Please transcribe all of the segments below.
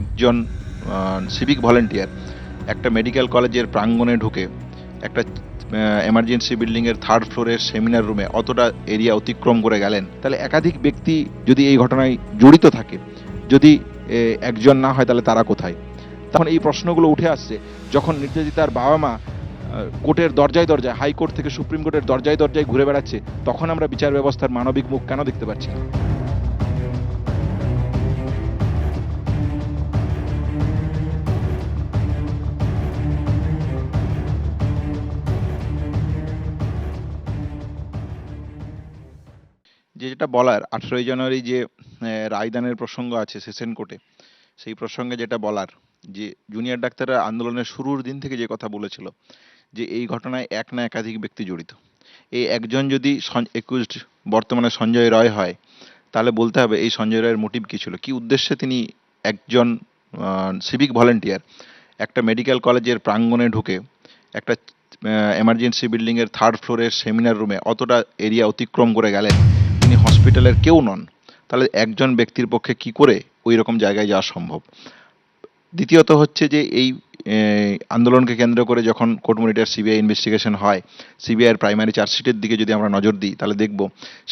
একজন civic volunteer একটা medical কলেজের প্রাঙ্গণে ঢুকে একটা এমার্জেন্সি বিল্ডিংয়ের থার্ড ফ্লোরের সেমিনার রুমে অতটা এরিয়া অতিক্রম করে গেলেন, তাহলে একাধিক ব্যক্তি যদি এই ঘটনায় জড়িত থাকে, যদি একজন না হয়, তাহলে তারা কোথায়? তখন এই প্রশ্নগুলো উঠে আসছে যখন নির্যাতিতার বাবা মা কোর্টের দরজায় দরজায়, হাইকোর্ট থেকে সুপ্রিম কোর্টের দরজায় দরজায় ঘুরে বেড়াচ্ছে, তখন আমরা বিচার ব্যবস্থার মানবিক মুখ কেন দেখতে পাচ্ছি না? যেটা বলার, 18ই জানুয়ারি যে রায়দানের প্রসঙ্গ আছে সেশন কোর্টে, সেই প্রসঙ্গে যেটা বলার, যে জুনিয়র ডাক্তাররা আন্দোলনের শুরুর দিন থেকে যে কথা বলেছিল যে এই ঘটনায় এক না একাধিক ব্যক্তি জড়িত। এই একজন যদি একুশড বর্তমানে সঞ্জয় রায় হয়, তাহলে বলতে হবে এই সঞ্জয় রায়ের মোটিভ কী ছিল, কী উদ্দেশ্যে তিনি একজন সিভিক ভলেন্টিয়ার একটা মেডিকেল কলেজের প্রাঙ্গণে ঢুকে একটা এমার্জেন্সি বিল্ডিংয়ের থার্ড ফ্লোরের সেমিনার রুমে অতটা এরিয়া অতিক্রম করে গেলেন। তিনি হসপিটালের কেউ নন, তাহলে একজন ব্যক্তির পক্ষে কি করে ওই রকম জায়গায় যাওয়া সম্ভব? দ্বিতীয়ত হচ্ছে যে এই আন্দোলনকে কেন্দ্র করে যখন কোর্ট মনিটর সিবিআই ইনভেস্টিগেশন হয়, সিবিআইয়ের প্রাইমারি চার্জশিটের দিকে যদি আমরা নজর দিই, তাহলে দেখব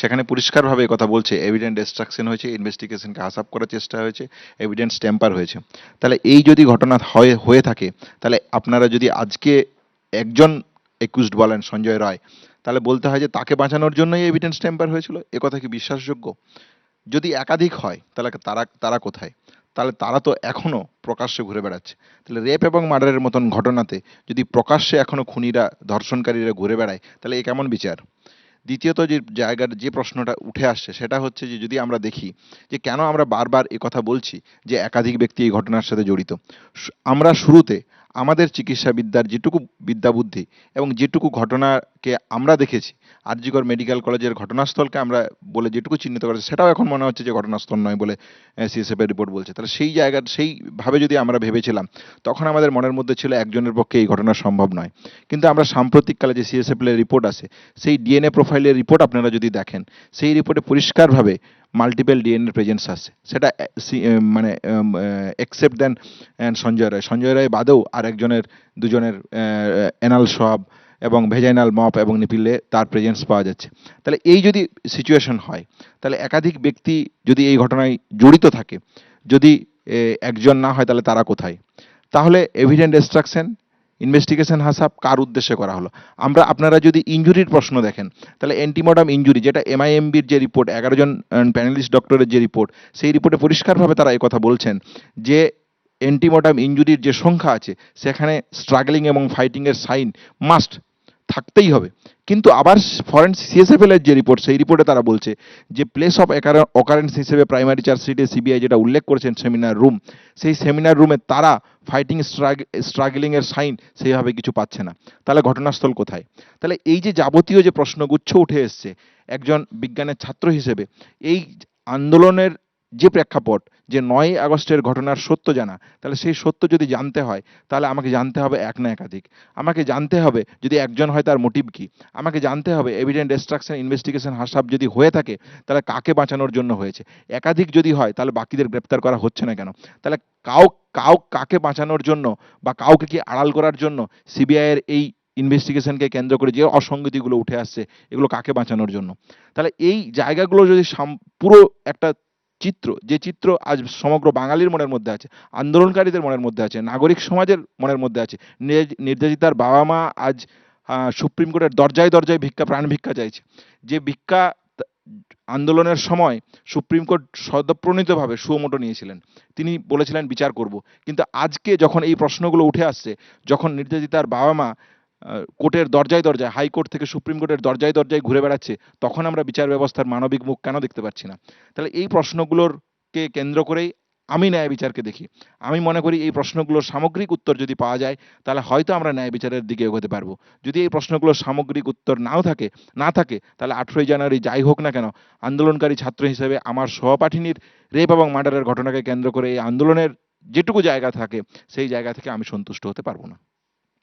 সেখানে পরিষ্কারভাবে কথা বলছে এভিডেন্স ডিস্ট্রাকশন হয়েছে, ইনভেস্টিগেশনকে হাসাপ করার চেষ্টা হয়েছে, এভিডেন্স টেম্পার হয়েছে। তাহলে এই যদি ঘটনা হয়ে থাকে, তাহলে আপনারা যদি আজকে একজন একুজড বলেন সঞ্জয় রায়, তাহলে বলতে হয় যে তাকে বাঁচানোর জন্যই এভিডেন্স টেম্পার হয়েছিল। এ কথা কি বিশ্বাসযোগ্য? যদি একাধিক হয়, তাহলে তারা তারা কোথায়? তাহলে তারা তো এখনো প্রকাশ্যে ঘুরে বেড়াচ্ছে। তাহলে রেপ এবং মার্ডারের মতন ঘটনাতে যদি প্রকাশ্যে এখনো খুনিরা, ধর্ষণকারীরা ঘুরে বেড়ায়, তাহলে এ কেমন বিচার? দ্বিতীয়ত যে জায়গার যে প্রশ্নটা উঠে আসছে সেটা হচ্ছে যে যদি আমরা দেখি যে কেন আমরা বারবার কথা বলছি যে একাধিক ব্যক্তি এই ঘটনার সাথে জড়িত। আমরা শুরুতে আমাদের চিকিৎসা বিদ্যার যেটুকু বিদ্যা বুদ্ধি এবং যেটুকু ঘটনাকে আমরা দেখেছি, আরজিকর মেডিকেল কলেজের ঘটনাস্থলকে আমরা বলে যেটুকু চিহ্নিত করেছি, সেটাও এখন মনে হচ্ছে যে ঘটনাস্থল নয় বলে সিএসএফ এর রিপোর্ট বলছে। তাহলে সেই জায়গার সেইভাবে যদি আমরা ভেবেছিলাম, তখন আমাদের মনের মধ্যে ছিল একজনের পক্ষে এই ঘটনা সম্ভব নয়। কিন্তু আমরা সাম্প্রতিককালে যে সিএসএফ এর রিপোর্ট আছে, সেই ডিএনএ প্রোফাইলের রিপোর্ট আপনারা যদি দেখেন, সেই রিপোর্টে পরিষ্কারভাবে মাল্টিপল ডিএনএ প্রেজেন্স আছে। সেটা মানে এক্সেপ্ট দেন সঞ্জয় রায় বাদেও আর একজনের, দুজনের অ্যানাল সোয়াব এবং ভেজাইনাল মপ এবং নিপিলে তার প্রেজেন্স পাওয়া যাচ্ছে। তাহলে এই যদি সিচুয়েশন হয়, তাহলে একাধিক ব্যক্তি যদি এই ঘটনায় জড়িত থাকে, যদি একজন না হয়, তাহলে তারা কোথায়? তাহলে এভিডেন্স ডিস্ট্রাকশন, ইনভেস্টিগেশন হাসাব কার উদ্দেশ্যে করা হলো? আপনারা যদি ইনজুরির প্রশ্ন দেখেন, তাহলে অ্যান্টিমর্টাম ইনজুরি, যেটা এমআইএমবির যে রিপোর্ট, 11 জন প্যানেলিস্ট ডক্টরের যে রিপোর্ট, সেই রিপোর্টে পরিষ্কারভাবে তারা এই কথা বলছেন যে অ্যান্টিমর্টাম ইনজুরির যে সংখ্যা আছে, সেখানে স্ট্রাগলিং এবং ফাইটিংয়ের সাইন মাস্ট থাকতেই হবে। কিন্তু আবার ফরেন্সিক সিএসএফএল এর যে রিপোর্ট, সেই রিপোর্টে তারা বলছে যে প্লেস অফ অকারেন্স হিসেবে প্রাইমারি চার্জশিটে সিবিআই যেটা উল্লেখ করেছেন সেমিনার রুম, সেই সেমিনার রুমে তারা ফাইটিং স্ট্রাগলিং এর সাইন সেইভাবে কিছু পাচ্ছে না। তাহলে ঘটনাস্থল কোথায়? তাহলে এই যে যাবতীয় যে প্রশ্নগুচ্ছ উঠে এসছে একজন বিজ্ঞানের ছাত্র হিসেবে, এই আন্দোলনের যে প্রেক্ষাপট, যে 9ই আগস্টের ঘটনার সত্য জানা, তাহলে সেই সত্য যদি জানতে হয়, তাহলে আমাকে জানতে হবে এক না একাধিক। আমাকে জানতে হবে যদি একজন হয় তার মোটিভ কি। আমাকে জানতে হবে এভিডেন্স ডিস্ট্রাকশন, ইনভেস্টিগেশন হাসাব যদি হয়ে থাকে, তাহলে কাকে বাঁচানোর জন্য হয়েছে। একাধিক যদি হয়, তাহলে বাকিদের গ্রেপ্তার করা হচ্ছে না কেন? তাহলে কাকে বাঁচানোর জন্য বা কাউকে কি আড়াল করার জন্য সিবিআই এর এই ইনভেস্টিগেশনকে কেন্দ্র করে যে অসঙ্গতিগুলো উঠে আসছে, এগুলো কাকে বাঁচানোর জন্য? তাহলে এই জায়গাগুলো যদি পুরো একটা চিত্র, যে চিত্র আজ সমগ্র বাঙালির মনের মধ্যে আছে, আন্দোলনকারীদের মনের মধ্যে আছে, নাগরিক সমাজের মনের মধ্যে আছে, নির্যাতিতার বাবা মা আজ সুপ্রিম কোর্টের দরজায় দরজায় প্রাণ ভিক্ষা চাইছে। যে ভিক্ষা আন্দোলনের সময় সুপ্রিম কোর্ট সদপ্রণীতভাবে সুমোটো নিয়েছিলেন, তিনি বলেছিলেন বিচার করব। কিন্তু আজকে যখন এই প্রশ্নগুলো উঠে আসছে, যখন নির্যাতিতার বাবা মা কোর্টের দরজায় দরজায়, হাইকোর্ট থেকে সুপ্রিম কোর্টের দরজায় দরজায় ঘুরে বেড়াচ্ছে, তখন আমরা বিচার ব্যবস্থার মানবিক মুখ কেন দেখতে পাচ্ছি না? তাহলে এই প্রশ্নগুলোরকে কেন্দ্র করেই আমি ন্যায় বিচারকে দেখি। আমি মনে করি এই প্রশ্নগুলোর সামগ্রিক উত্তর যদি পাওয়া যায়, তাহলে হয়তো আমরা ন্যায় বিচারের দিকে এগোতে পারবো। যদি এই প্রশ্নগুলোর সামগ্রিক উত্তর না থাকে, তাহলে 18ই জানুয়ারি যাই হোক না কেন, আন্দোলনকারী ছাত্র হিসেবে আমার সহপাঠিনীর রেপ এবং মার্ডারের ঘটনাকে কেন্দ্র করে এই আন্দোলনের যেটুকু জায়গা থাকে, সেই জায়গা থেকে আমি সন্তুষ্ট হতে পারবো না।